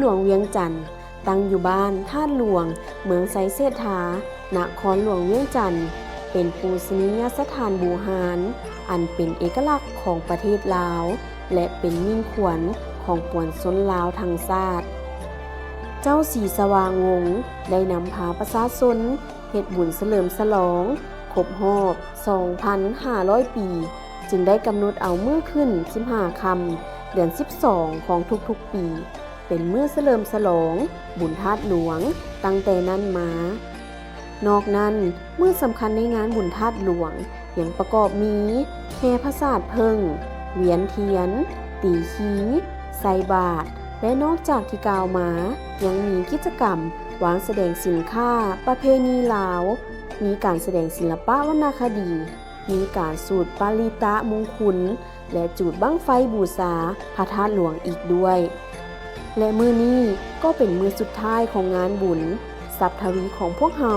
หลวงเวียงจันทน์ตั้งอยู่บ้านธาตุหลวงเมืองไสเสถานครหลวงเวียงจันทน์เป็นปูชนียสถานบูหารอันเป็นเอกลักษณ์ของประเทศลาวและเป็นมิ่งขวัญของปวงชนลาวทั้งชาติเจ้าศรีสว่างวงศ์ได้นำพาประชาชนเฮ็ดบุญเฉลิมฉลองครบรอบ 2,500 ปี จึงได้กำหนดเอามื้อขึ้น 15 ค่ำ เดือน 12 ของทุกๆ ปี เป็นมื้อเฉลิมฉลองบุญธาตุหลวงตั้งแต่นั้นมา นอกนั้นมื้อสำคัญในงานบุญธาตุหลวงยังประกอบมีแห่พระศาสตร์เพิ่ง เวียนเทียน ตีขีใส่บาตรและนอกจากที่กล่าวมายังมีกิจกรรมวางแสดงสินค้าประเพณีลาวมีการแสดงศิลปะวรรณคดีมีการสูตรปาริตะมงคลและจูดบั้งไฟบูชาพระธาตุหลวงอีกด้วยและมื้อนี้ก็เป็นมื้อสุดท้ายของงานบุญสับทวีของพวกเรา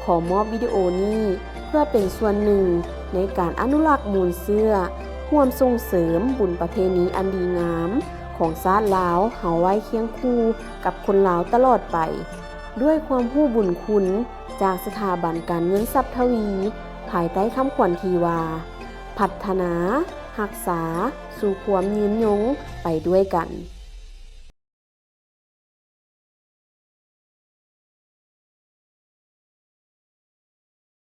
ขอมอบวิดีโอนี้เพื่อเป็นส่วนหนึ่งในการอนุรักษ์มูลเสื้อร่วมส่งเสริมบุญประเพณีอันดีงามของชาติลาวเฮาไว้เคียงคู่กับคนลาวตลอดไปด้วยความรู้บุญคุณจากสถาบันการเงินทรัพย์ทวีภายใต้คำขวัญที่ว่าพัฒนารักษาสู่ความยืนยงไปด้วยกัน